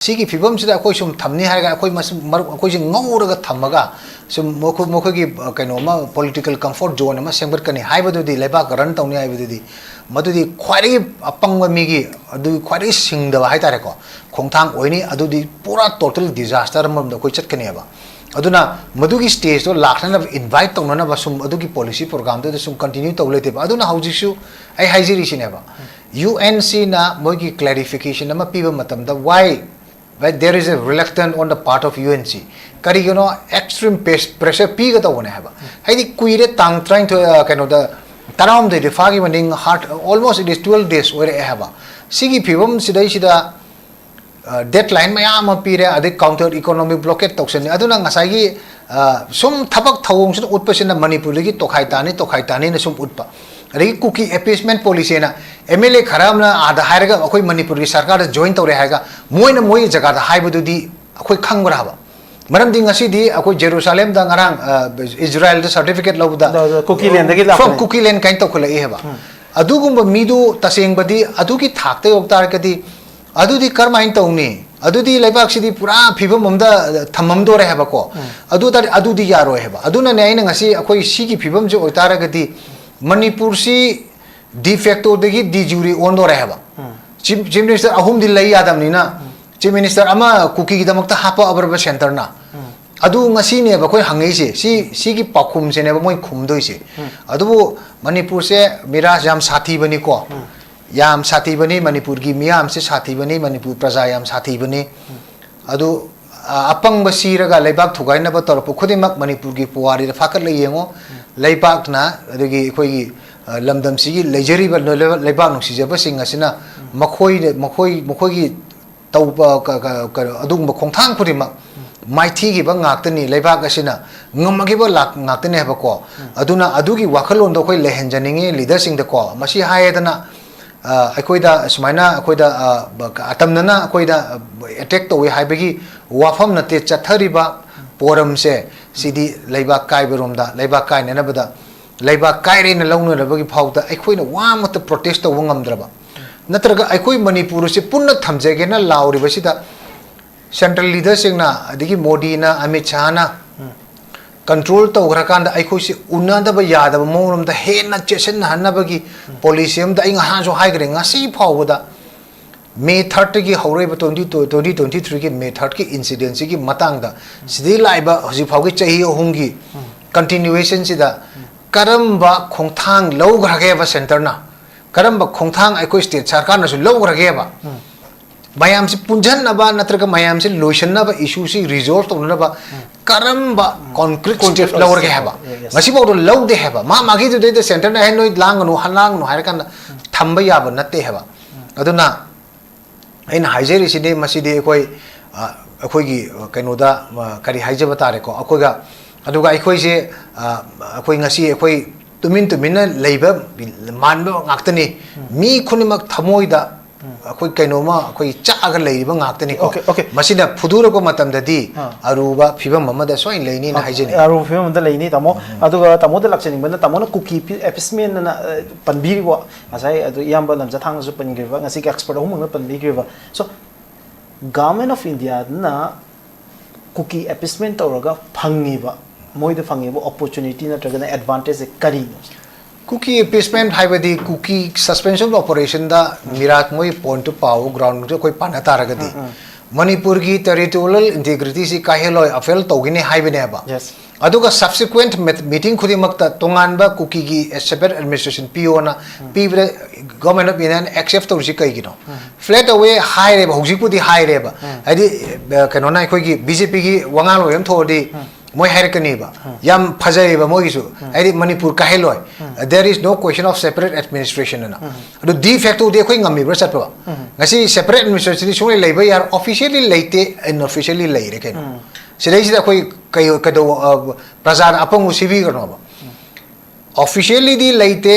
Sigi fibam sida akoi sum thamni haiga akoi akoi jing ngawraga thamaga sum mokhogi kaino ma political comfort zone ma sengbat kani haibadu di lebak ran tawni haibadu di madudi khwari apangwa migi adu khwari singda haitare ko khongthang oini adu di pura total disaster mam da koi chat kani ba aduna madugi stage to lakhna invite tawna ba sum adugi policy program to sum continue tawlete ba aduna haujisu ai haijiri sineba UNC na mogi clarification na piba matam da why there is a reluctance on the part of UNC. Kari extreme pressure piga ta one haba. Haidi kuire tang trying to the taram the fagi manding heart almost it is 12 days where haba. Sigi pibum sidai sida deadline mayama pire ade counter economic blockade toxin aduna ngasagi sum thabak thawong sun utpasin na manipur gi tokhaitani na sum utpa. Regi cookie appeasement policy na MLA kharam na ada hairaga akoi manipur gi sarkar join tawre haiga moina moi jaga da haibudu di akoi khangra haba maram ding asi di akoi Jerusalem da ngarang Israel da certificate lawda cookie land gi from cookie land kain tawkhula e haba adugumba midu taseng badi adugi thakte oktar kadi adudi karmain tawni adudi lebak sidi pura phibam amda thamam do re haba ko adudi yaro haba aduna ne aina ngasi akoi sigi phibam jo oitara gadi Manipur si de facto degi de jure ondo rehaba chief minister ahum dil lai adam ni na chief minister ama cookie gi damakta hapa abarba center na adu ngasi ne ba koi hangai se si gi pakhum se ne ba moi khum doi se adu Manipur se mira jam sathi bani ko yam sathi bani Manipur gi miyam se sathi bani Manipur praja yam sathi bani adu apang basiraga leibak thugai na ba torpu khudimak Manipur gi puwari da fakat le yengo leibak na adagi khoi lamdam sigi lejari ba leibak nuksi jaba singa sina makhoi gi tauba adung ba khongthang khudimak maithi gi ba ngaktani leibak asina ngamagi ba lak ngaktani ba ko aduna adugi wakhalon do khoi lehenjaningi leader sing da ko masi hayedana akoida sumaina akoida atamnana akoida attack to we haibagi wafam na te chathariba poram se sidi leiba kai beromda leiba kai ne na bada leiba kai re na launu na bagi phauda akoina wa mat protest to wangamdraba natraga akoi Manipur se punna thamjege na lauri basida central leader singna adigi Modi na Amit Shah na control to grakanda ai khoi se unada ba yada ba morum da he na chesen hanna bagi policy am da inga han so hai gre ngasi phawda May 30 gi hore ba 2023 gi May 30 ki incident gi matang da sidhi laiba hoji phawgi chahi ohungi continuation sida karamba khongthang low grage ba center na karamba khongthang ai khoi state sarkar na su low grage ba mayam se punjan na ba natraga mayam se lotion na ba issue si resolve to na ba karamba concrete low grage ba masi bo low de heba ma magi de center na noi lang no halang no har kan thamba ya ba natte heba aduna aina haijeri side maside koi akoi gi kainoda kari haijaba tare ko akoiga aduga akoi se akoi ngasi akoi tumin leiba manba ngaktani mi khunimak thamoida akoi kainoma akoi chaga leiba ngaktani ko masina phudura ko matam dadi aruba phibam mamada soin leini na haijeni aru phibam da leini tamo aduga tamo da lakchani bana tamo na cookie appeasement na panbiri wa asai adu yamba lamja thang su pangriwa ngasi expert hum na panbiriwa so government of India na cookie appeasement tawraga phangiba moida phangiba opportunity na tragana advantage kari cookie appeasement haibadi cookie suspension operation da mirat moi point to power ground to koi pana taragadi Manipur gi territorial integrity si kaheloi afel togine haibene ba yes aduga subsequent meeting khudimakta tonganba cookie gi separate administration PO na pibre government of India accept to si kai gino flat away high re ba hojipudi high re ba adi kanona khoi gi BJP gi wangal oyam thodi moi hairkani ba yam phajai ba moi su adi Manipur kaheloi there is no question of separate administration na adu de facto de khoi ngami bra chat ba ngasi separate administration sung lei ba yar officially leite unofficially lei re ken sidai sida khoi kai kado prasad apang usibi karno ba officially di leite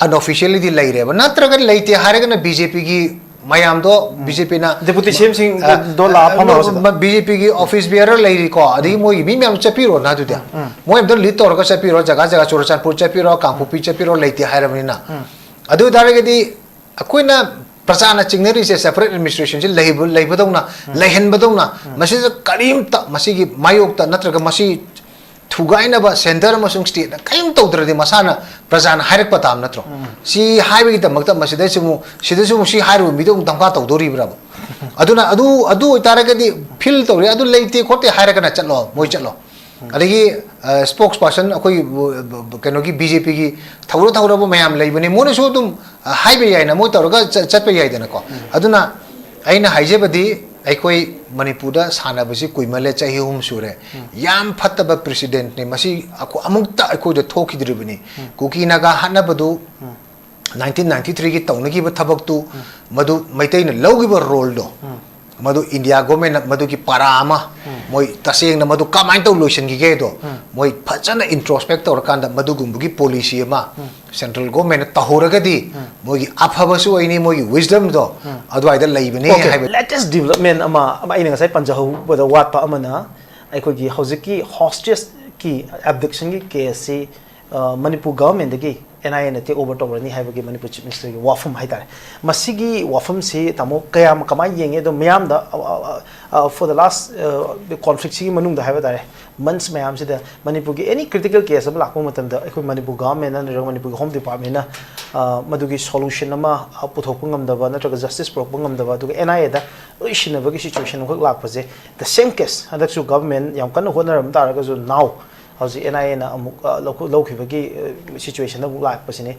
unofficially di lei re ba natraga leite harega na BJP gi mayam do BJP na deputy CM sing do la phama BJP gi office bearer lei ko adi moi mi myam chapiro na du dia moi do li tor ka chapiro jaga chorachanpur chapiro kangpupi chapiro leite hairabni na adu darega di akoina प्रचाना चिंगनरी से separate administration से लेबदौना लेहनबदौना मसी करीमता मसी की मायोक्ता नत्रगा मसी थुगाइनबा centre अमसुंग state कयम तौद्रदि मसाना प्रजाना हायरक पताम नत्रो सी हाइबगी दमक्ता मसिदैसुमु सिदैसुमु सी हाइरु मिदो तंका तौदोरिब्राब अदुना अदु तारगदि fill तौरे अदु लेते खोते हायरकना चलो मोय चलो अदगी स्पोक्स पर्सन अखोई कनोगी बीजेपी की थौरब मयाम लेबने मोनसु तुम हाइबे याइना मो तौरगा चटपे याइदनको अदुना अइना हाइजेबदि अखोई मणिपुर सानबसी कुइमले चाहि हुम सुरे याम फत्तब प्रेसिडेंट ने मसी अखो अमुक्ता अखोद थोखिद्रिबनी कुकी नागा हनबदु 1993 की तौनगी थबक्तु मधु मैतैन लौगिब रोल दो मधु इंडिया गवर्नमेंट मधु की पारामा मोय तसेंग मधु कमाइन तौ लोशन की गेदो मोय फजन इंट्रोस्पेक्ट तौर कांदा मधु गुंबुगी पॉलिसी अमा सेंट्रल गवर्नमेंट तहोरगदी मोय अफबसु ओइनी मोय विजडम दो अदवाइदा लैबने हाइबे लेटेस्ट डेवलपमेंट अमा आइना ngasai panjahau bada watpa amana aikogi hojiki hostage की एब्डक्शन की केस से मणिपुर गवर्नमेंट की NIA ने टेक ओवर तौरनी हाइबगी मणिपुर चीफ मिनिस्टर की वाफम हाइतारे मसिगी वाफम से तमो कयाम कमाई येंगे दो मयाम दा फॉर द लास्ट कॉन्फ्लिक्ट सी मनुंग दा हाइबा तारे मंथ्स मयाम से द मणिपुर की एनी क्रिटिकल केस अब लाको मतम दा अखोई मणिपुर गवर्नमेंट ना मणिपुर होम डिपार्टमेंट ना मदुगी सॉल्यूशन अमा पुथोक ngam नत्रग जस्टिस प्रोक ngam दुग NIA दा इशिनबगी सिचुएशन खक लाकपजे द सेम केस हदकसु गवर्नमेंट याम कन होनरम तारगजु नाउ हौजी NIA ना अमुक लौखिबगी सिचुएशन अमुक लाकपसिने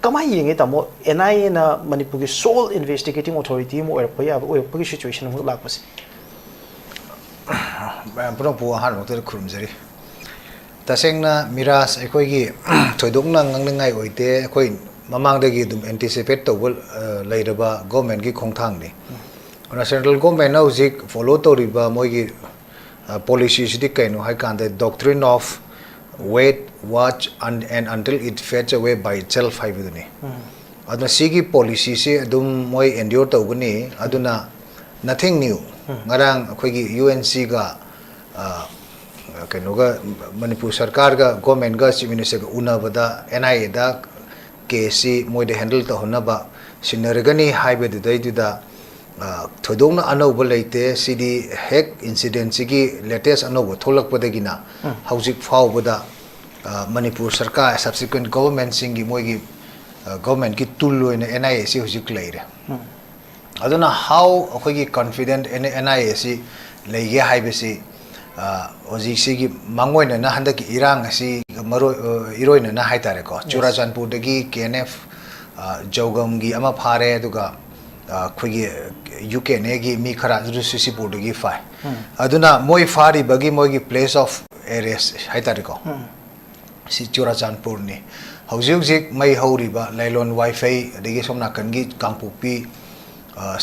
कमाई येंगे तमो NIA ना मणिपुर की सोल इन्वेस्टिगेटिंग अथॉरिटी मो ओरपगी सिचुएशन अमुक लाकपसि पुनो पु हान मोटर खुरुमजरी तसेंगना मिरास अखोइगी थोइदोंना ngangngai ओइते अखोइ ममांगदगी दुम एंटिसिपेट तौबल लैरबा गवर्नमेंट की खोंथांगनि ओना सेंट्रल गवर्नमेंट ना हुजिक फॉलो तौरिबा मोइगी policy सिदी कैनो हाइ कांदे doctrine of wait watch and until it fades away by itself हाइबदुनि अदुना सिगी policy से दुम मोइ endure तौगनि अदुना nothing new ngarang अखोइगी UNC गा कैनोगा मणिपुर सरकार गा गवर्नमेंट गा चीफ मिनिस्टर गा उनाबदा NIA दा केसी मोइदे हैंडल तहोनबा सिनरगनि हाइबदुदैदुदा थोदोंना अनौब लेते सिदी हेक इंसिडेंट सिगी लेटेस्ट अनौब थोलकपदगिना हौजिक फावबदा मणिपुर सरकार सब्सिक्वेंट गवर्नमेंट सिंगी मोइगी गवर्नमेंट की टूल लोइना NIA सि हुजिक लेरे अदुना हाउ अखोइगी कॉन्फिडेंट NIA सि लेगे हाइबसि होजिक सिगी मांगोइना ना हंदकी इरांग सि मरो इरोइना ना हाइतारेको चुराचानपुर दगी KNF जौगमगी अमा फारे दुगा खुगी UK नेगी मी खरा जुसिपुर दगी फाइ अदुना मोइ फारी बगी मोइगी प्लेस ऑफ एरेस्ट हाइतारेको सि चुराचानपुर नि हौजिक मई हौरिबा लैलोन वाइफाई दगी सोमना कनगी कांगपुपी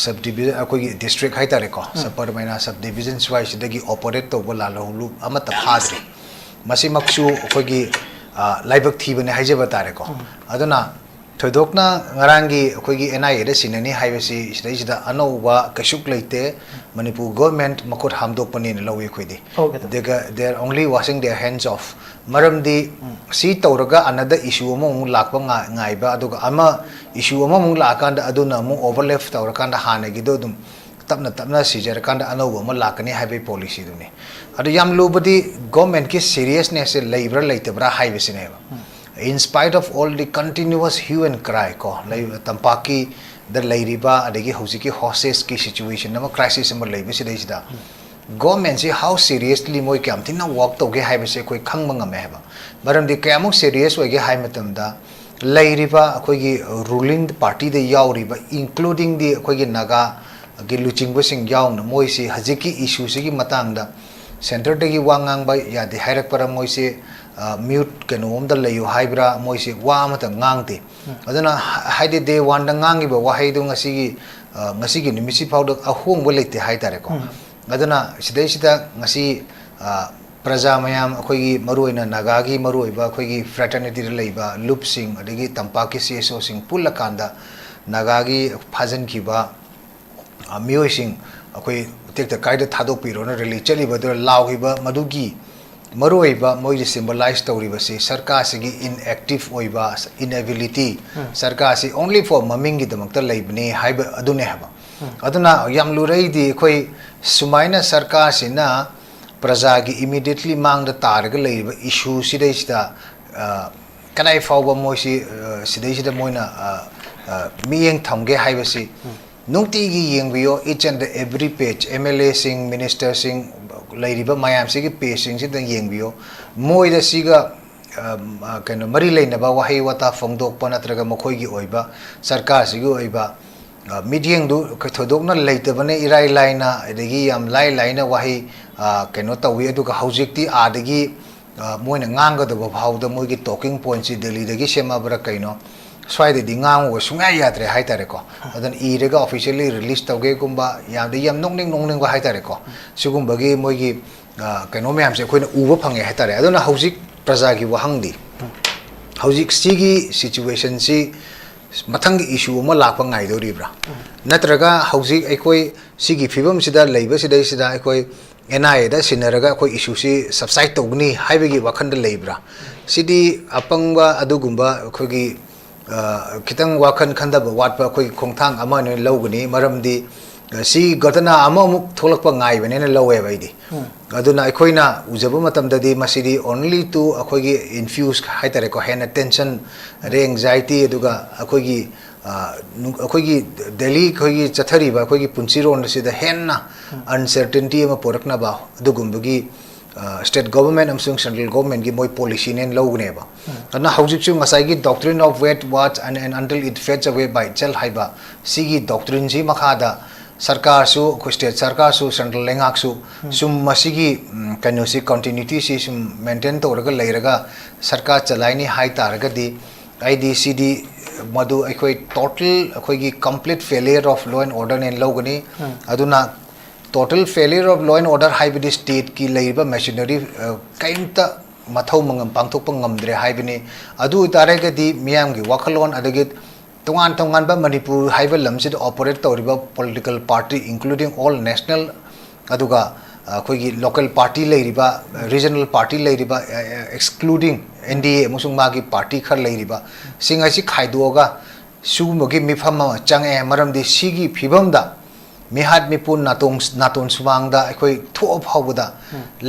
सब डिवीजन अखोगी डिस्ट्रिक्ट हाइतारेको सपर मैना सब डिवीजन वाइस दगी ऑपरेट तौबा लालहलु अमत फाद्रि मसी मक्सु अखोगी लाइबक थीबने हाइजेबा तारेको अदुना थोइदोकना ngaranggi अखोगी NIA दे सिननि हाइबसि सिदैसिदा अनौबा कशुक लेते मणिपुर गवर्नमेंट मखोट हामदोकपनि लौवे खोइदि they are only washing their hands of मरमदि सी तौरगा अनदर इशू अमु लाकपा ngaइबा अदुगा अमा इशू अमु लाकांदा अदुना अमु ओवरलैप तौरकांदा हानेगिदो दुम तपना सिजरकांदा अनौबा अमा लाकनि हाइबे पॉलिसी दुनि अदु याम लुबदि गवर्नमेंट की सीरियसनेस से Lebra लेतब्रा हाइबसिनेबा in spite of all the continuous hue and cry ko tampaki the lairiba adegi hosiki hostage ki situation nama crisis number leibe si deisida government si how seriously moi kam thina work toge haibe se koi khangma ngame heba baram di kayamuk serious oge hai matam da lairiba akoi gi ruling party de yauriba including the akoi gi naga gi luchingba sing yaung na moi si hajiki issue si gi matang da center de gi wangang ba ya de hairak para moi si mute kenom da leyu haibra moi si wa mata ngangte aduna haide de wanda ngangi ba wa haidu ngasi gi nimisi powder ahong bo leite haitare ko aduna sidai sida ngasi praja mayam akhoi gi maruina naga gi marui ba akhoi gi fraternity leiba loop sing adigi tampaki CSO sing pulla kanda naga gi phajan ki ba mioi sing akhoi tekta kaida thadok piro na rally chali ba do law gi ba madugi maroiba moi symbolize tawriba si sarkar sigi inactive oiba inability sarkar si only for maming gi damakta leibni haiba adune haba aduna yam lurai di khoi sumaina sarkar sina praja gi immediately mang da targa leiba issue sidai sida kanai fawba moi si sidai sida moina miyeng thamge haiba si nungti gi yengbiyo each and every page MLA sing minister sing lairiba mayam sigi page sing sida yengbiyo moi da siga kano mari leinaba wahi wata phongdok pa natraga mokhoi gi oiba sarkar sigi oiba meeting du thodokna leitabane irai laina adagi yam laina wahi kano tawi adu ka haujikti adagi moina nganga da bhawda moi gi talking point si delhi dagi sema bra kaino swai de ngang wo sunga yatre hai tare ko adan irega officially release tawge kumba yam de yam nongning ko hai tare ko sugum bagi moi gi kaino myam se khoina uba phange hai tare aduna haujik praja gi wahang di haujik sigi situation si mathang issue ma lakpa ngai do ribra natraga haujik aikoi sigi phibam sida leiba sida aikoi NIA da sinaraga khoi issue si subside togni haibegi wakhanda leibra sidi apangba adugumba khogi kitang wakhan khandaba watpa khoi khongthang ama ne logni maramdi si gatana ama muk tholakpa ngai bene ne lowe baidi aduna aikhoina ujaba matam dadi masidi only to akhogi infuse haitare ko hen attention anxiety aduga akhogi daily khogi chathari ba akhogi punchiron sida henna uncertainty ama porakna ba adugumbagi state government amsung central government gi moi policy nen logne ba ana haujik chu ngasai gi doctrine of wait watch and until it fades away by itself haiba sigi doctrine ji makhada sarkar su state sarkar su central lengak su sum masigi kanu si continuity si sum maintain toraga leiraga sarkar chalaini hai taraga di IDCD madu akhoi total akhoi gi complete failure of law and order nen logani aduna total failure of law and order haibidi state ki leiba machinery kainta mathau mangam pangthok pangamdre haibini adu tarega di miyam gi wakhalon adagi tongan ba manipur haiba lamsid operate tawriba political party including all national aduga khoigi local party leiriba regional party leiriba excluding NDA musung magi party khar leiriba singa si khaidoga sugumogi mifam change maramdi sigi phibamda mihad mipun naton sumangda akhoi thop hawda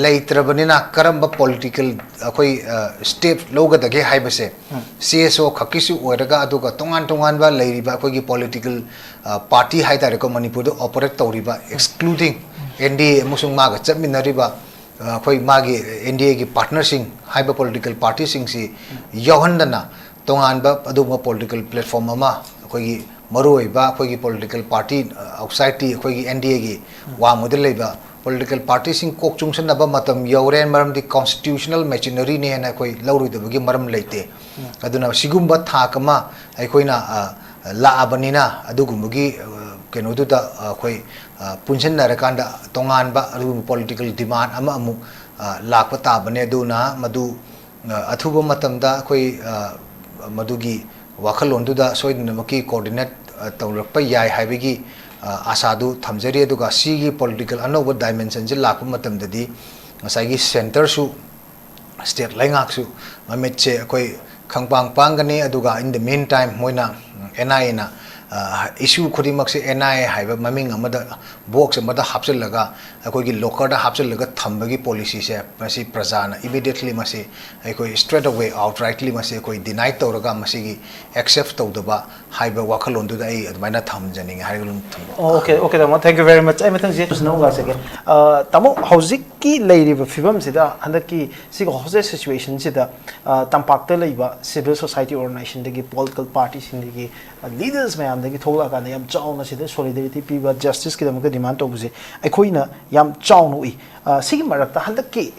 leitrabanina karamba political akhoi step loga dage haibase CSO khakisu oiraga aduga tongan ba leiriba akhoi gi political party haitare ko manipur do operate tawriba excluding NDA musung maga chaminariba akhoi magi NDA gi partnersing haiba political party sing si yohandana tongan ba aduma political platform ama akhoi gi maroi ba akhoi political party outside ti akhoi NDA gi wa model leiba political party sing kok chungsan ba matam yoren maram di constitutional machinery ne na akhoi lauru de gi maram leite aduna sigumba thakama akhoi na la abanina adugumgi keno du da akhoi punchen na rakanda tongan ba ru political demand ama amu lakpa ta bane aduna madu athuba matam da akhoi madugi wakhalon du da soidna maki coordinate tawrakpa yai haibigi asadu thamjari aduga sigi political anoba dimension je lakpa matam dadi ngasai gi center su state laingak su mamit che koi khangpang pangani aduga in the meantime moina NIA na issue khodimak se NIA haiba maming amada box amada hapchalaga akoi gi locker da hapchalaga thambagi policy se masi prajana immediately masi akoi straight away outrightly masi akoi deny tawraga masi gi accept tawdaba haiba wakhalon du da ai admaina thamjani haigulum tham okay tamo thank you very much I think je no ga sege tamo housing ki leiriba fibam sida handaki sig hostage situation sida tampakta leiba civil society organization degi political parties indegi leaders mayam degi thola ka yam chauna sida solidarity piba justice ki damaka demand to buse aikoina yam chaunu I sigi marakta handaki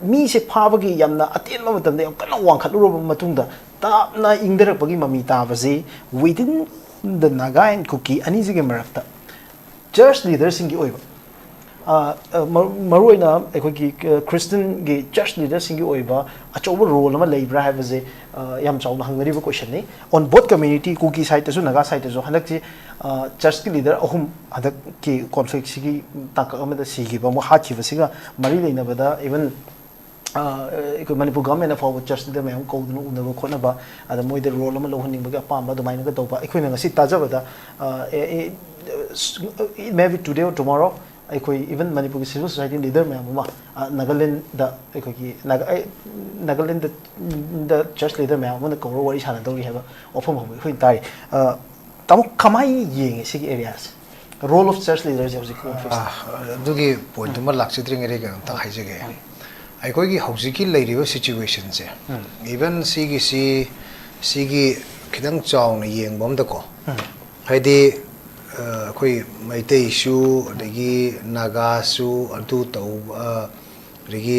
mi se phabagi yamna atenma matamda yam kana wangkhaluroba matungda tapna ingdarakpagi mami tabase within the Naga and Kuki anizige marakta church leaders singi oiba maroina aikogi Christian gi church leaders singi oiba achoba role ama leibra habase yam chawna hangariba question ni on both community Kuki side to Naga side to halakji church ki leader ahum adak ki conflict sigi takak amada sigi ba mo hachi basiga mari leina bada even ꯑꯩꯈꯣꯏ ꯃꯅꯤꯄꯨꯔ ꯒꯚꯔꯟꯃꯦꯟꯠꯅ ꯐꯥꯎꯕ ꯆꯔꯆꯇ ꯃꯌꯥꯝ ꯀꯧꯗꯨꯅ ꯎꯅꯕ ꯈꯣꯠꯅꯕ ꯑꯗ ꯃꯣꯏꯗ role ꯑꯃ ꯂꯧꯍꯟꯅꯤꯡꯕꯒꯤ ꯑꯄꯥꯝꯕ ꯑꯗꯨꯃꯥꯏꯅꯒ ꯇꯧꯕ ꯑꯩꯈꯣꯏꯅ ꯉꯁꯤ ꯇꯥꯖꯕꯗ ꯃꯦ ꯕꯤ ꯇꯨꯗꯦ ꯑꯣꯔ ꯇꯨꯃꯣꯔꯣ ꯑꯩꯈꯣꯏ ꯏꯚꯟ ꯃꯅꯤꯄꯨꯔꯒꯤ ꯁꯤꯚꯤꯜ ꯁꯣꯁꯥꯏꯇꯤ ꯂꯤꯗꯔ ꯃꯌꯥꯝ ꯑꯃ ꯅꯥꯒꯥꯂꯦꯟꯗ ꯑꯩꯈꯣꯏꯒꯤ ꯅꯥꯒꯥꯂꯦꯟꯗ ꯆꯔꯆ ꯂꯤꯗꯔ ꯃꯌꯥꯝ ꯑꯃꯅ ꯀꯧꯔ ꯋꯥꯔꯤ ꯁꯥꯟꯅꯗꯧꯔꯤ ꯍꯥꯏꯕ ꯋꯥꯐꯝ ꯑꯃ ꯑꯩꯈꯣꯏꯅ ꯇꯥꯔꯤ ꯇꯥꯃꯣ ꯀꯃꯥꯏꯅ ꯌꯦꯡꯉꯦ ꯁꯤꯒꯤ ꯑꯦꯔꯤꯌꯥꯁꯦ ꯔꯣꯜ ꯑꯣꯐ ꯆꯔꯆ ꯂꯤꯗꯔꯁꯦ ꯍꯧꯖꯤꯛ ꯑꯗꯨꯒꯤ ꯄꯣꯏꯟꯠꯇꯨꯃ ꯂꯥꯛꯆꯗ꯭ꯔꯤꯉꯩꯗ ꯀꯩꯅꯣꯝꯇ ꯍꯥꯏꯖꯒꯦ ꯑꯩꯈꯣꯏꯒꯤ ꯍꯧꯖꯤꯛꯀꯤ ꯂꯩꯔꯤꯕ ꯁꯤꯆꯨꯋꯦꯁꯟꯁꯦ ꯏꯚꯟ ꯁꯤꯒꯤ ꯈꯤꯇꯪ ꯆꯥꯎꯅ ꯌꯦꯡꯕ ꯑꯝꯗꯀꯣ ꯍꯥꯏꯗꯤ ꯑꯩꯈꯣꯏ ꯃꯩꯇꯩꯁꯨ ꯑꯗꯒꯤ ꯅꯥꯒꯥꯁꯨ ꯑꯗꯨ ꯇꯧꯕ ꯑꯗꯒꯤ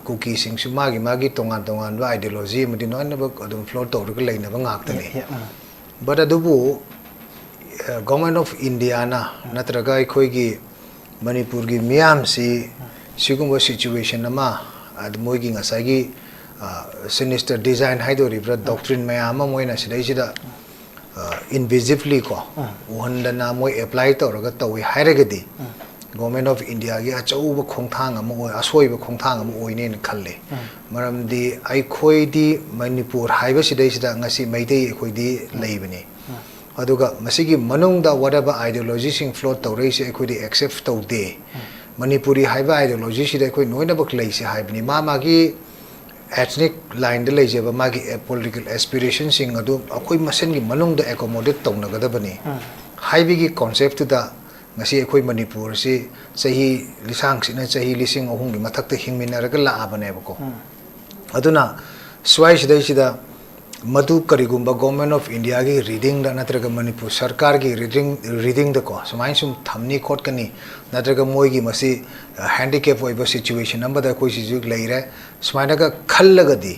ꯀꯨꯀꯤꯁꯤꯡꯁꯨ ꯃꯥꯒꯤ ꯇꯣꯉꯥꯟ ꯇꯣꯉꯥꯟꯕ ꯑꯥꯏꯗꯤꯌꯣꯂꯣꯖꯤ ꯑꯃꯗꯤ ꯂꯣꯏꯅꯃꯛ ꯑꯗꯨꯝ ꯐ꯭ꯂꯣꯠ ꯇꯧꯔꯒ ꯂꯩꯅꯕ ꯉꯥꯛꯇꯅꯤ ꯕꯠ ꯑꯗꯨꯕꯨ ꯒꯣꯔꯃꯦꯟꯠ ꯑꯣꯐ ꯏꯟꯗꯤꯌꯥꯅ ꯅꯠꯇ꯭ꯔꯒ ꯑꯩꯈꯣꯏꯒꯤ ꯃꯅꯤꯄꯨꯔꯒꯤ ꯃꯤꯌꯥꯝꯁꯤ ꯁꯤꯒꯨꯝꯕ ꯁꯤꯆꯨꯋꯦꯁꯟ ꯑꯃ ꯃꯣꯏꯒꯤ ꯉꯁꯥꯏꯒꯤ ꯁꯤꯅꯤꯁꯇꯔ ꯗꯤꯖꯥꯏꯟ ꯍꯥꯏꯗꯣꯔꯤꯕ꯭ꯔꯥ ꯗꯣꯛꯇ꯭ꯔꯤꯟ ꯃꯌꯥꯝ ꯑꯃ ꯃꯣꯏꯅ ꯁꯤꯗꯩꯁꯤꯗ ꯏꯟꯚꯤꯖꯤꯕꯂꯤ ꯀꯣ ꯎꯍꯟꯗꯅ ꯃꯣꯏ ꯑꯦꯄ꯭ꯂꯥꯏ ꯇꯧꯔꯒ ꯇꯧꯏ ꯍꯥꯏꯔꯒꯗꯤ ꯒꯣꯔꯃꯦꯟꯠ ꯑꯣꯐ ꯏꯟꯗꯤꯌꯥꯒꯤ ꯑꯆꯧꯕ ꯈꯣꯡꯊꯥꯡ ꯑꯃ ꯑꯣꯏ ꯑꯁꯣꯏꯕ ꯈꯣꯡꯊꯥꯡ ꯑꯃ ꯑꯣꯏꯅꯦꯅ ꯈꯜꯂꯤ ꯃꯔꯝꯗꯤ ꯑꯩꯈꯣꯏꯗꯤ ꯃꯅꯤꯄꯨꯔ ꯍꯥꯏꯕꯁꯤꯗꯩꯁꯤꯗ ꯉꯁꯤ ꯃꯩꯇꯩ ꯑꯩꯈꯣꯏꯗꯤ ꯂꯩꯕꯅꯤ ꯑꯗꯨꯒ ꯃꯁꯤꯒꯤ ꯃꯅꯨꯡꯗ ꯋꯥꯠꯑꯦꯕ ꯑꯥꯏꯗꯤꯌꯣꯂꯣꯖꯤꯁꯤꯡ ꯐ꯭ꯂꯣꯠ ꯇꯧꯔꯛꯏꯁꯦ ꯑꯩꯈꯣꯏꯗꯤ ꯑꯦꯛꯁꯦꯞ ꯇꯧꯗꯦ ꯃꯅꯤꯄꯨꯔꯤ ꯍꯥꯏꯕ ꯑꯥꯏꯗꯤꯌꯣꯂꯣꯖꯤꯁꯤꯗ ꯑꯩꯈꯣꯏ ꯂꯣꯏꯅꯃꯛ ꯂꯩꯁꯦ ꯍꯥꯏꯕꯅꯤ ꯃꯥꯒꯤ ꯑꯦꯊꯅꯤꯛ ꯂꯥꯏꯟꯗ ꯂꯩꯖꯕ ꯃꯥꯒꯤ ꯄꯣꯂꯤꯇꯤꯀꯦꯜ ꯑꯦꯁꯄꯤꯔꯦꯁꯟꯁꯤꯡ ꯑꯗꯨ ꯑꯩꯈꯣꯏ ꯃꯁꯦꯟꯒꯤ ꯃꯅꯨꯡꯗ ꯑꯦꯀꯣꯃꯣꯗꯦꯠ ꯇꯧꯅꯒꯗꯕꯅꯤ ꯍꯥꯏꯕꯒꯤ ꯀꯣꯟꯁꯦꯞꯇꯨꯗ ꯉꯁꯤ ꯑꯩꯈꯣꯏ ꯃꯅꯤꯄꯨꯔꯁꯤ ꯆꯍꯤ ꯂꯤꯁꯥꯡꯁꯤꯅ ꯆꯍꯤ 3,000ꯒꯤ ꯃꯊꯛꯇ ꯍꯤꯡꯃꯤꯟꯅꯔꯒ ꯂꯥꯛꯑꯕꯅꯦꯕꯀꯣ ꯑꯗꯨꯅ ꯁ꯭ꯋꯥꯏꯁꯤꯗꯩꯁꯤꯗ ꯃꯗꯨ ꯀꯔꯤꯒꯨꯝꯕ ꯒꯣꯔꯃꯦꯟꯠ ꯑꯣꯐ ꯏꯟꯗꯤꯌꯥꯒꯤ ꯔꯤꯗꯤꯡꯗ ꯅꯠꯇ꯭ꯔꯒ ꯃꯅꯤꯄꯨꯔ ꯁꯔꯀꯥꯔꯒꯤ ꯔꯤꯗꯤꯡꯗꯀꯣ ꯁꯨꯃꯥꯏꯅ ꯁꯨꯝ ꯊꯝꯅꯤ ꯈꯣꯠꯀꯅꯤ ꯅꯠꯇ꯭ꯔꯒ ꯃꯣꯏꯒꯤ ꯃꯁꯤ ꯍꯦꯟꯗꯤꯀꯦꯞ ꯑꯣꯏꯕ ꯁꯤꯆꯨꯋꯦꯁꯟ ꯑꯃꯗ ꯑꯩꯈꯣꯏꯁꯤꯁꯨ ꯂꯩꯔꯦ ꯁꯨꯃꯥꯏꯅꯒ ꯈꯜꯂꯒꯗꯤ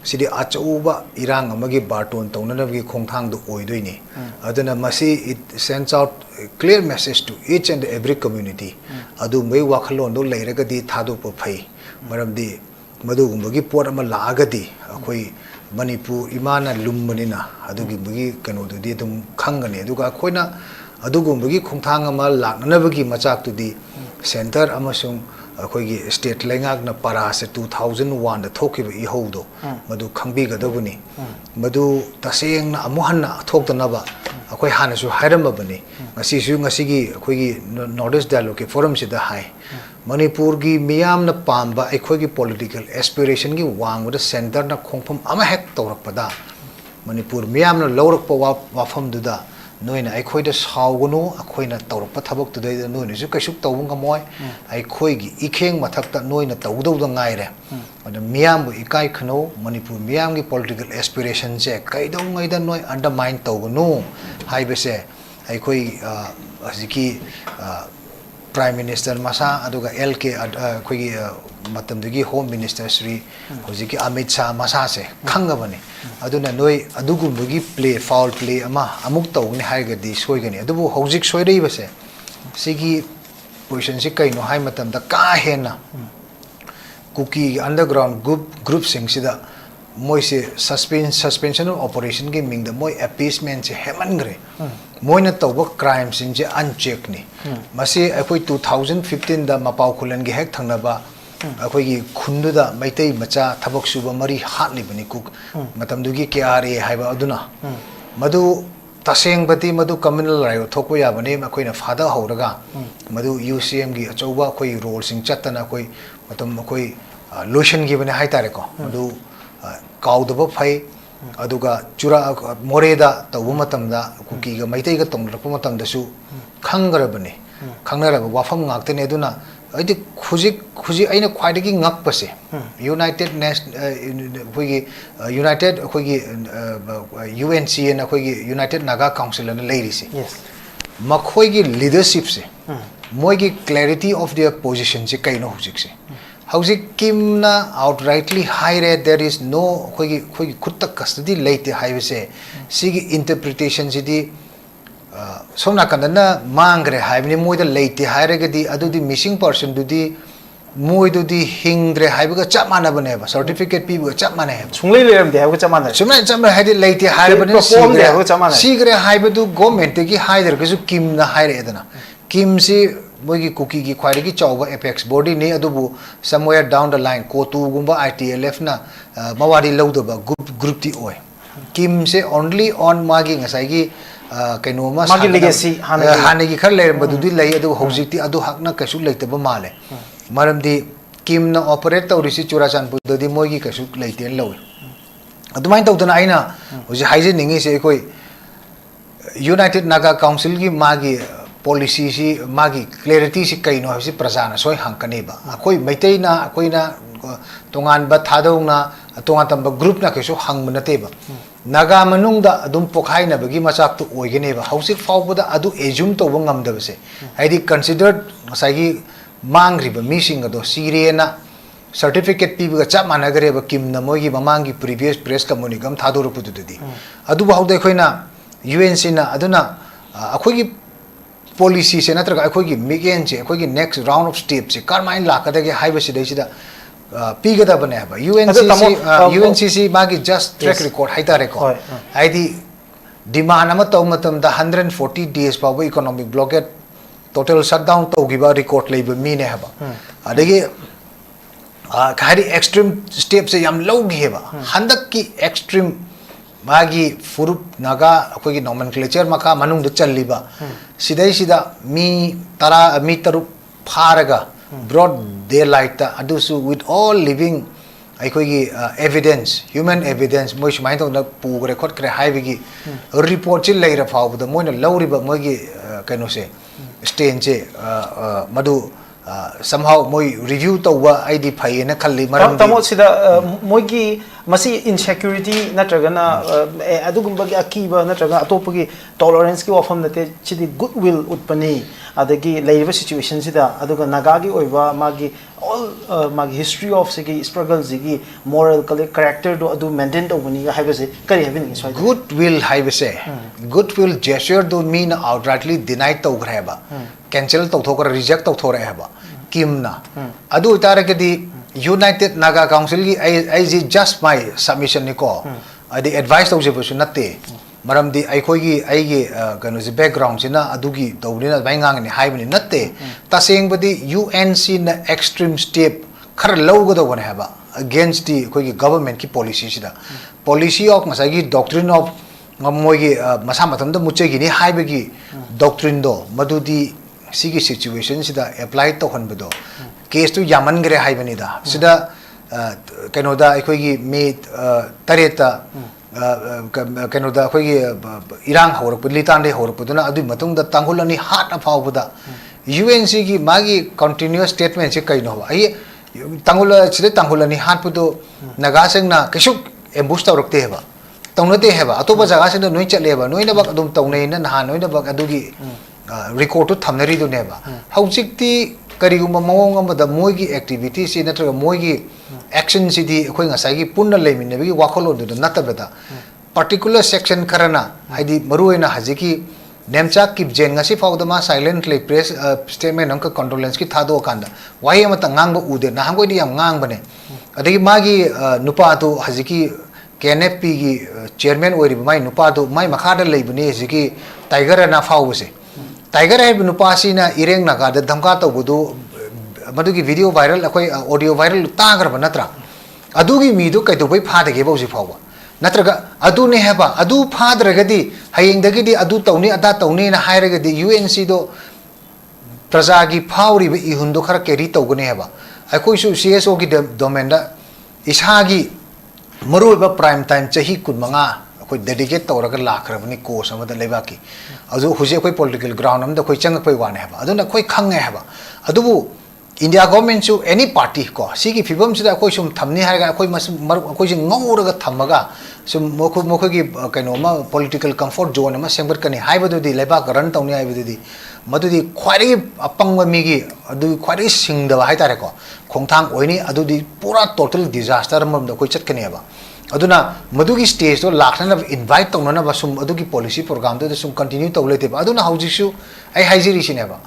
ꯁꯤꯗꯤ ꯑꯆꯧꯕ ꯏꯔꯥꯡ ꯑꯃꯒꯤ ꯕꯥꯔꯇꯣꯟ ꯇꯧꯅꯅꯕꯒꯤ ꯈꯣꯡꯊꯥꯡꯗꯣ ꯑꯣꯏꯗꯣꯏꯅꯤ ꯑꯗꯨꯅ ꯃꯁꯤ it sends out clear message to each and every community ꯑꯗꯨꯝꯕꯒꯤ ꯋꯥꯈꯜꯂꯣꯟꯗꯣ ꯂꯩꯔꯒꯗꯤ ꯊꯥꯗꯣꯛꯄ ꯐꯩ ꯃꯔꯝꯗꯤ ꯃꯗꯨꯒꯨꯝꯕꯒꯤ ꯄꯣꯠ ꯑꯃ ꯂꯥꯛꯑꯒꯗꯤ ꯑꯩꯈꯣꯏ ꯃꯅꯤꯄꯨꯔ ꯏꯃꯥꯅ ꯂꯨꯝꯕꯅꯤꯅ ꯑꯗꯨꯒꯨꯝꯕꯒꯤ ꯀꯩꯅꯣꯗꯨꯗꯤ ꯑꯗꯨꯝ ꯈꯪꯒꯅꯤ ꯑꯗꯨꯒ ꯑꯩꯈꯣꯏꯅ ꯑꯗꯨꯒꯨꯝꯕꯒꯤ ꯈꯣꯡꯊꯥꯡ ꯑꯃ ꯂꯥꯛꯅꯅꯕꯒꯤ ꯃꯆꯥꯛꯇꯨꯗꯤ ꯁꯦꯟꯇꯔ ꯑꯃꯁꯨꯡ ꯑꯩꯈꯣꯏꯒꯤ ꯁ꯭ꯇꯦꯠ ꯂꯩꯉꯥꯛꯅ ꯄꯔꯥꯁꯦ 2001ꯗ ꯊꯣꯛꯈꯤꯕ ꯏꯍꯧꯗꯣ ꯃꯗꯨ ꯈꯪꯕꯤꯒꯗꯕꯅꯤ ꯃꯗꯨ ꯇꯁꯦꯡꯅ ꯑꯃꯨꯛ ꯍꯟꯅ ꯊꯣꯛꯇꯅꯕ ꯑꯩꯈꯣꯏ ꯍꯥꯟꯅꯁꯨ ꯍꯥꯏꯔꯝꯃꯕꯅꯤ ꯉꯁꯤꯒꯤ ꯑꯩꯈꯣꯏꯒꯤ ꯅꯣꯔꯠ ꯏꯁ ꯗꯥꯏꯂꯣꯒꯀꯤ ꯐꯣꯔꯝꯁꯤꯗ ꯍꯥꯏ ꯃꯅꯤꯄꯨꯔꯒꯤ ꯃꯤꯌꯥꯝꯅ ꯄꯥꯝꯕ ꯑꯩꯈꯣꯏꯒꯤ ꯄꯣꯂꯤꯇꯤꯀꯦꯜ ꯑꯦꯁꯄꯤꯔꯦꯁꯟꯒꯤ ꯋꯥꯡꯃꯗ ꯁꯦꯟꯇꯔꯅ ꯈꯣꯡꯐꯝ ꯑꯃ ꯍꯦꯛ ꯇꯧꯔꯛꯄꯗ ꯃꯅꯤꯄꯨꯔ ꯃꯤꯌꯥꯝꯅ ꯂꯧꯔꯛꯄ ꯋꯥꯐꯝꯗꯨꯗ ꯅꯣꯏꯅ ꯑꯩꯈꯣꯏꯗ ꯁꯥꯎꯒꯅꯨ ꯑꯩꯈꯣꯏꯅ ꯇꯧꯔꯛꯄ ꯊꯕꯛꯇꯨꯗꯩꯗ ꯅꯣꯏꯅꯁꯨ ꯀꯩꯁꯨ ꯇꯧꯕ ꯉꯝꯃꯣꯏ ꯑꯩꯈꯣꯏꯒꯤ ꯏꯈꯦꯡ ꯃꯊꯛꯇ ꯅꯣꯏꯅ ꯇꯧꯒꯗꯧꯗ ꯉꯥꯏꯔꯦ ꯑꯗꯨꯅ ꯃꯤꯌꯥꯝꯕꯨ ꯏꯀꯥꯏ ꯈꯨꯅꯧ ꯃꯅꯤꯄꯨꯔ ꯃꯤꯌꯥꯝꯒꯤ ꯄꯣꯂꯤꯇꯤꯀꯦꯜ ꯑꯦꯁꯄꯤꯔꯦꯁꯟꯁꯦ ꯀꯩꯗꯧꯉꯩꯗ ꯅꯣꯏ ꯑꯟꯗꯔꯃꯥꯏꯟ ꯇꯧꯒꯅꯨ ꯍꯥꯏꯕꯁꯦ ꯑꯩꯈꯣꯏ ꯍꯧꯖꯤꯛꯀꯤ ꯄ꯭ꯔꯥꯏꯝ ꯃꯤꯅꯤꯁꯇꯔ ꯃꯁꯥ ꯑꯗꯨꯒ LK ꯑꯩꯈꯣꯏꯒꯤ ꯃꯇꯝꯗꯨꯒꯤ ꯍꯣꯝ ꯃꯤꯅꯤꯁꯇꯔ ꯁ꯭ꯔꯤ ꯍꯧꯖꯤꯛꯀꯤ ꯑꯃꯤꯠ ꯁꯥꯍ ꯃꯁꯥꯁꯦ ꯈꯪꯉꯕꯅꯤ ꯑꯗꯨꯅ ꯅꯣꯏ ꯑꯗꯨꯒꯨꯝꯕꯒꯤ ꯐꯥꯎꯜ ꯄ꯭ꯂꯦ ꯑꯃ ꯑꯃꯨꯛ ꯇꯧꯒꯅꯤ ꯍꯥꯏꯔꯒꯗꯤ ꯁꯣꯏꯒꯅꯤ ꯑꯗꯨꯕꯨ ꯍꯧꯖꯤꯛ ꯁꯣꯏꯔꯛꯏꯕꯁꯦ ꯁꯤꯒꯤ ꯄꯣꯖꯤꯁꯟꯁꯤ ꯀꯩꯅꯣ ꯍꯥꯏ ꯃꯇꯝꯗ ꯀꯥ ꯍꯦꯟꯅ ꯀꯨꯀꯤꯒꯤ ꯑꯟꯗꯔꯒ꯭ꯔꯥꯎꯟ ꯒ꯭ꯔꯨꯞꯁꯤꯡꯁꯤꯗ मोइसे सस्पेंशन ऑफ ऑपरेशन के मिंग मोइ एपीसमेंट से हेमनग्रे मोइना तौब क्राइम सिंजे अनचेक नि मसे अखोइ 2015 दा मपाव खुलन गे हेक थंगनबा अखोइ खुंदुदा मैतै मचा थबक सुबा मरी हाटलिबनि कुक मतमदुगी केआरए हाइबा अदुना मदु तसेंग बति मदु कम्युनल रायो थोको याबने अखोइना फादा हौरगा मदु यूसीएम गी अचौबा अखोइ रोल सिंग चत्तना अखोइ मतम अखोइ लोशन गिबने हाइतारेको मदु काउदब फै अदुगा चुरा मोरेदा तौब मतमदा कुकीगा मैतैगा तोंगरप मतमदसु खंगरबने खंगरब वाफम ngakte ne aduna aidi khuji aina khwaidagi ngakpase united nation khoigi united khoigi UNC na khoigi united naga council na leirisi yes makhoigi leadership se moigi clarity of their position se kaino hujik se Howsik Kimna outrightly high there is no kutta custody late highway Sigi interpretation sidi Sona Kandana Mangre Hivni Moy the late hierarchy adu the missing person do the Moy do the Hingre Hivaga Chapmana Baneva certificate people Chapmana Sungli they have Chamana Summa had it late higher Sigre Hibadu government Tiki higher because Kim the higher Edana Kim si मोगी कुकी की ख्वाइदगी चाउबा apex body ने अदुबु somewhere down the line कोतु गुंबा ITLF ना मवादी लौदबा group ती ओय किम से ओनली ऑन मागी ngसाइगी कइनोमा मागी लेगेसी हानेगी खर लेरबदुदी लई अदु हौजिकती अदु हकना कइसु लेतबा माले मरमदी किम ना ऑपरेट तौरिसी चुराचानपुरददी मोगी कइसु लेतेन लौय अदुमाइन तौदना आइना होजि हाइजे निंगी से कोई यूनाइटेड नागा काउंसिल की मागी पॉलिसी सी मागी क्लैरिटी सी कइनो हबि प्रजाना सोय हंकनेबा अखोय मैतैना अखोयना तोंगान बा थादौना तोंगान तंबा ग्रुप ना कइसु हंग नतेबा नागा मनुंगदा अदुम पोखाइना बगी मचाक तो ओइगनेबा हौसिक फावबदा अदु एजुम तौबा ngamdabase हाइदि कंसीडर्ड मसागी मांग्रिबा मीसिंग अदो सीरेना सर्टिफिकेट पीबगा चाप मानगरेबा किमना मोगी ममांगी प्रीवियस प्रेस कम्युनिकम थादोरपुदुदि अदु बाउदे खोइना UNC ना अदुना अखोगी पॉलिसी से नत्रगा अखोगी मिगेन से अखोगी नेक्स्ट राउंड ऑफ स्टेप से कारमाइन लाकदगे हाइबसे दैसिदा पीगदबने हबा UNCC मागी जस्ट ट्रैक रिकॉर्ड हाइतारे को हाइदि डिमांड अमा तौ मतम दा 140 डेज पाव इकोनॉमिक ब्लॉकेट टोटल शटडाउन तौगिबा रिकॉर्ड लेब मीने हबा अदगे खारी एक्सट्रीम स्टेप से याम लौगेबा हंदक की एक्सट्रीम मागी फुरुप नागा अखोगी नोमेनक्लेचर मका मनुंग चलीबा सिदै सिदा मी तरा मी तरुप फारगा ब्रॉड डे लाइट अदुसु विथ ऑल लिविंग अखोगी एविडेंस ह्यूमन एविडेंस मोइ सुमाइन तौना पुगरे खोटक्रे हाइबगी रिपोर्ट छि लेरा फावबदा मोइना लौरिबा मोगी कनो से स्टेन से मदु somehow moi review tawba id phai na khalli maram tamo sida moigi masi insecurity natragana adugumba gi akiba natraga atopagi tolerance ki wafam nate chidi goodwill utpani adagi leiba situation sida aduga naga gi oiba magi all magi history of sigi struggles gi moral character do adu maintain tawbani ga haibase kari habin isoi goodwill haibase goodwill gesture do mean outrightly deny tawgreba cancel tawthokra reject tawthore haba kimna adu taragadi united naga council gi I just my submission niko adi advice tawjebusu natte maramdi aikhoigi aigi kanosi background sina adugi tawlina baingang ni haibani natte taseng badi UNC na extreme step khar lawgado bane haba against the khoigi government ki policy sida policy of masagi doctrine of ngamoigi masa matamda muchegi ni haibagi doctrine do madudi sigi situation sida apply to honbado case to yaman gre haibani da sida kanoda aikhoigi me tareta kanoda akhoigi irang horok litande horok puduna adu matungda tanghulani hat afawbuda UNC gi magi continuous statement se kaino ai tangula sida tanghulani hat pudu naga sengna kesuk ambush tawrokte heba tawnate heba atoba jaga sengna noi chatleba noi na bak adum tawnei na na noi na bak adugi record to thamnari du neba haujikti kariguma mawong amada moigi activity si natra moigi action si di khoi ngasai gi punna leimine bi wakholo du natabada particular section karana haidi maruina hajiki nemcha kip jen ngasi fawdama silently press statement angka condolence ki thado kanda wai amata ngangba ude na hangoi di yam ngang bane adagi magi nupa tu hajiki KNFP gi chairman oiri mai nupa tu mai makhada leibune hajiki tiger na fawbase tiger hai nupasi na ireng naga da dhamka to budu madugi video viral akoi audio viral tagar banatra adugi mi du kai to bai phade ge bausi phawa natraga adu ne heba adu phadragadi hayeng dagi di adu tawni ada tawni na hairagadi UNC do praja gi phawri bi hundu khara keri tawgune heba akoi su CSO gi domain da ishagi maru ba prime time chahi kunmanga कोई dedicate तौरग लाखरबनी course अमदा लेबाकी अजु हुजे कोई political ground अमदा कोई चंग कोई वाने हबा अदुना कोई खंगे हबा अदुबु इंडिया गवर्नमेंट सु एनी पार्टी को सिगी फिबम सिदा कोई सुम थमनी हारगा कोई कोई जे ngौरगा थमगा सुम मोखो की कइनोमा पॉलिटिकल कंफर्ट जोन अमा सेंबर कनी हाइबदुदी लेबा रन तौनी हाइबदुदी मदुदी ख्वारी अपंग मिगी अदु ख्वारी सिंगदबा हाइतारे को खोंथांग ओइनी अदुदी पूरा टोटल डिजास्टर ममदा कोई चटकनी हबा अदुना मधुगी स्टेज तो लाखना इनवाइट तौना बसुम अदुगी पॉलिसी प्रोग्राम तो सुम कंटिन्यू तौलेते अदुना हौजिसु आई हाइजिरिसिनेबा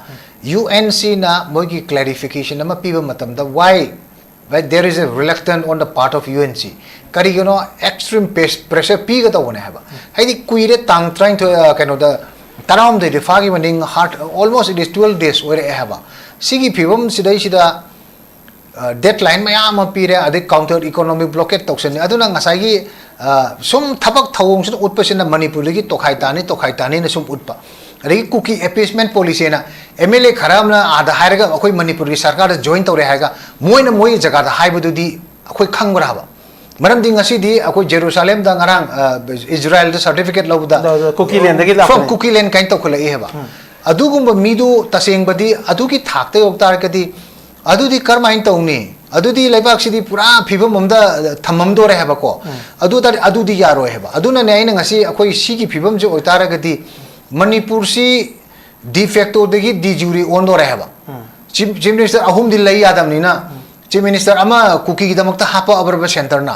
UNC ना मोगी क्लैरिफिकेशन अमा पीबा मतमदा why there is a reluctant on the part of UNC करिगनो एक्सट्रीम प्रेशर पीगा तौने हबा हाइदि कुइरे तांग ट्राइंग टू कनो द taram de fagi maning heart almost it is 12 days ore ehaba sigi phibam sidai sida deadline mayam apire ade counter economic blockade toksen aduna ngasai gi sum thabak thawong sin utpasina manipur gi tokhai tani na sum utpa रे cookie एपेसमेंट policy ना MLA खराब ना आधा हायरगा अखोई मणिपुर की सरकार join तौरे हायगा Moin मोइ जगह दा हाइबदुदी अखोई खंगबरा हबा मरम दिंग असीदी अखोई जेरूसलेम दा ngरang इजराइल दा सर्टिफिकेट लौबदा कुकी लैंड दगी फ्रॉम कुकी लैंड काइन तौखले हेबा अदुगुम मीदु तसेंगबदी अदुगी थाकते ओक्तार कदी अदुदी करमाइन तौनी अदुदी लेबाक सिदी पूरा फिबम ममदा थमम दोरे हेबा को अदुदी यारो हेबा अदुना ने आइन ngasi अखोई सिगी फिबम जो ओतार कदी मणिपुर से डिफेक्टो दगी डिजूरी ओंदो रहेबा चीफ मिनिस्टर अहुम दिल लई यादम नीना चीफ मिनिस्टर अमा कुकी की दमकता हापा अबरब सेंटर ना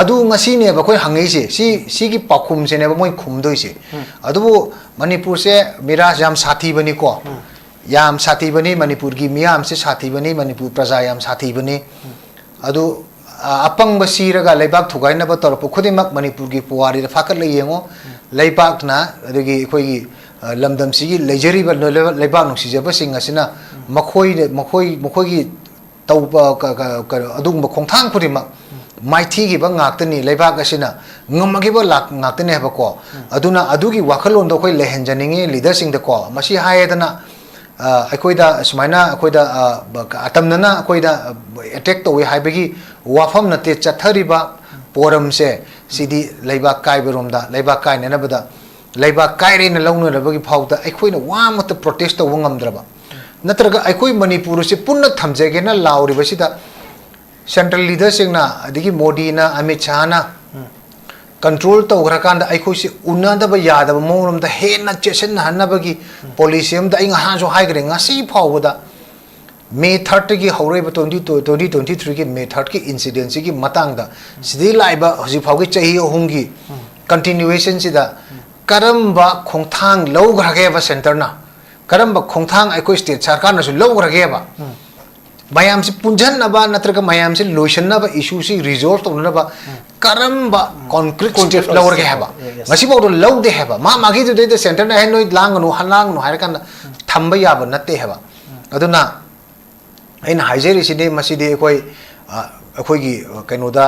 अदु ngasi ने बकोई हंगई से सी की पाखुम से ने मोई खुमदोई से अदु मणिपुर से मेरा जाम साथी बनी को याम साथी बनी मणिपुर की मियाम से साथी बनी मणिपुर प्रजा याम साथी बनी अदु अपंग बसीरगा लेबाक थुगाइना बतौर खुदिमक मणिपुर की पुवारी फाकत ले येंगो लेबाकना अदगी अखोई लमदम सिगी लेजरीब लेबाक नुसिजब सिंग असिना मखोई की तौब अदुगुम खोंथांग खुदिमक माइथी की ngaktani लेबाक असिना ngamagiba lak ngaktani habako aduna adugi wakhalon do khoi lehenjaninge leader sing de ko masi hayedana अखोइदा सुमाइना अखोइदा अतमनना अखोइदा अटैक तो वे हाइबगी वाफम नते चथरिबा पोरम से सिदी लेबा काइबरोमदा लेबा काइनेनबदा लेबा काइरेन लौनरबगी फाउदा अखोइना वामत प्रोटेस्ट तो वंगमद्रबा नत्रगा अखोइ मणिपुर से पुन्न थमजेगेना लाउरिबसिदा सेंट्रल लीडर सिंगना अदिगी मोदी ना अमित शाह ना कंट्रोल तो ग्रकान अखोई से उन्नदब यादब मोरम द हेन चेसन हनबगी पॉलिसी हम द इंग हां जो हाइग्रे ngasi फावदा मे 30 की हौरेब 2023 की मे 30 की इंसिडेंट की मतंग द सिदि लाइबा हजि फावगी चही अहुंगी कंटिन्यूएशन सिदा करमबा खोंथांग लौग्रगेबा सेंटर ना करमबा खोंथांग अखोई स्टेट सरकार नसु लौग्रगेबा मयाम से पुंजन नबा नत्रक मयाम से लोशन नबा इशू से रिजोल्व तो नबा करमबा कॉन्क्रीट स्टेप लवर के हेबा मसी बोdo लव दे हेबा मा मागी दे दे सेंटर ना हेनोय लांगनो हलांगनो हार kan थंबा याबा नते हेबा अदुना इन हाइजेरी सिदे मसी दे कोई अखोई की कनोदा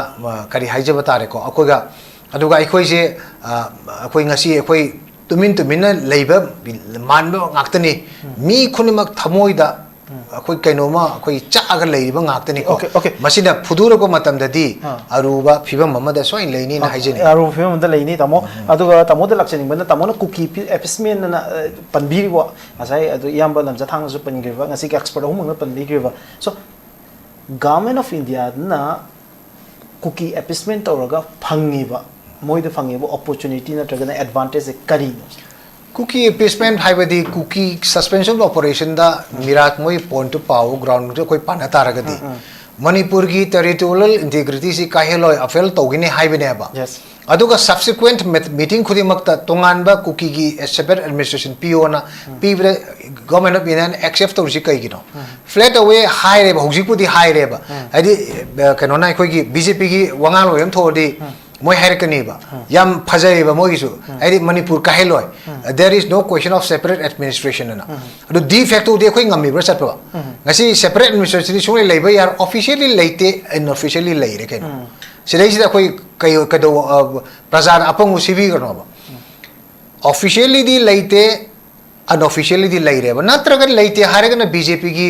करी हाइजबा तारे को अखोगा अदुगा अखोई से अखोई ngasi अखोई तुमिन लेबा मानबो ngakतनी मी खुनिमक थमोइदा अखोई कइनोमा अखोई चाग लेइबा ngakतनी को मसिना फुदुर को मतम ददी अरुबा फिबम ममदा सोइन लेनी ना हाइजेनी अरु फिबम द लेनी तमो अदुगा तमो द लक्षनिंग बना तमो न कुकी एपिसमेन ना पनबीरिबो असai अदु याम्बा लमजा थांग सु पनगिबा ngasi के एक्सपर्ट हुम न पनबिगिबा सो गवर्नमेंट ऑफ इंडिया ना कुकी एपिसमेन तौरगा फंगिबा मोइद फंगिबो अपॉर्चुनिटी नत्रगना एडवांटेज करी कुकी एपेसमेंट हाइबदी कुकी सस्पेंशन ऑपरेशन दा मिराक मोई पॉइंट टू पाव ग्राउंड जो कोई पाना तारगदी मणिपुर की टेरिटोरियल इंटीग्रिटी से काहेलोय अफेल तोगिने हाइबने बा अदुगा सब्सिक्वेंट मीटिंग खुदी मक्ता तोंगानबा कुकी की सेपरेट एडमिनिस्ट्रेशन पीओना पीब्रे गवर्नमेंट ऑफ इंडिया एक्सेप्ट तौरसी कइगिनो फ्लैट अवे हाई रे हौजिकुदी हाई रे बा आदि कनोना अखोई की बीजेपी की वंगाल होयम थोदी मोई हाइरकनीबा याम फजरेबा मोगिसु आदि मणिपुर काहेलोय there is no question of separate administration ना अदु डी फैक्टो दे कोई ngami bra chatpa ngasi separate administration सुने लेबा यार ऑफिशियली लेते अनऑफिशियली लेरे केनो सिदai sida कोई कयो कदो प्रजा अपंगु सिबी करनोबा ऑफिशियली दी लेते अनऑफिशियली दी लेरेबा नत्रगन लेते हारेगना बीजेपी की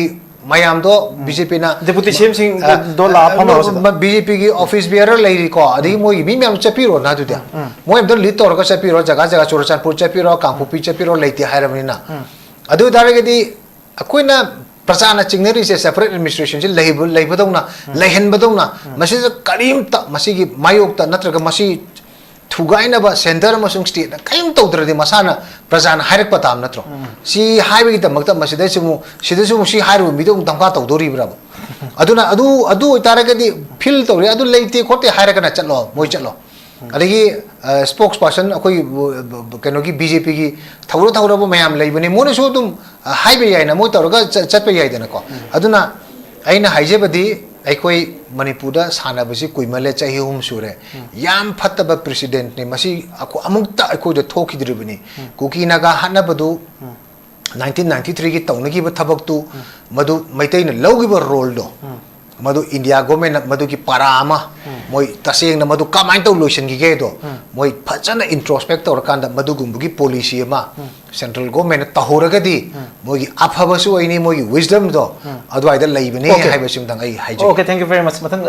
मयाम दो बीजेपी ना डिप्टी सीएम सिंह दो ला फम बीजेपी की ऑफिस बियरर लेरी को अदि मोई मी म्याम चपिरो ना दुदे मोय दो लीड तोरगा चपिरो जगह चोरचानपुर चपिरो कांगपुपी चपिरो लेते हायरबनिना अदु दारगदी अकोइना प्रजाना चिंगनरी से सेपरेट एडमिनिस्ट्रेशन से लेबदौना लेहनबदौना मसी करीम त मसी की मायोक त नत्रगा मसी थुगाइनबा सेंटर अमसुंग स्टेट कयम तौद्रदि मसाना प्रजाना हायरक पताम नत्रो सी हाइबगी तमक्ता मसिदैसुमु सिदैसुमु सी हायरु मिदों तमका तौदोरिब्रा अदुना अदु तारगदी फिल तौरे अदु लेते खोते हायरकना चलो मोय चलो अदगी स्पोक्स पर्सन अखोई कनोगी बीजेपी की थौरब मयाम लेबनी मोनसु तुम हाइबे याइना मोय तौरगा चटपे याइदना को अदुना आइना हाइजेबदी ꯑꯩꯈꯣꯏ ꯃꯅꯤꯄꯨꯔꯗ ꯁꯥꯟꯅꯕꯁꯤ ꯀꯨꯏꯃꯜꯂꯦ ꯆꯍꯤ 3 ꯁꯨꯔꯦ ꯌꯥꯝ ꯐꯠꯇꯕ ꯄ꯭ꯔꯦꯁꯤꯗꯦꯟꯠꯅꯤ ꯃꯁꯤ ꯑꯃꯨꯛꯇ ꯑꯩꯈꯣꯏꯗ ꯊꯣꯛꯈꯤꯗ꯭ꯔꯤꯕꯅꯤ ꯀꯨꯀꯤ ꯅꯥꯒꯥ ꯍꯥꯠꯅꯕꯗꯨ 1993 ꯒꯤ ꯇꯧꯅꯈꯤꯕ ꯊꯕꯛꯇꯨ ꯃꯗꯨ ꯃꯩꯇꯩꯅ ꯂꯧꯈꯤꯕ ꯔꯣꯜꯗꯣ मधु इंडिया गवर्नमेंट मधु की पारा अमा मोई तसेंग मधु कमाइन तौ लोइसनगिगे दो मोई फजन इंट्रोस्पेक्ट तौरकांद मधु गुंबुगी पॉलिसी अमा सेंट्रल गवर्नमेंट तहोरगदी मोई अफबसु ओइनी मोई विजडम दो अदवाइदा लैबने हाइबसिम दंग आई हाइजे okay thank you very much Matang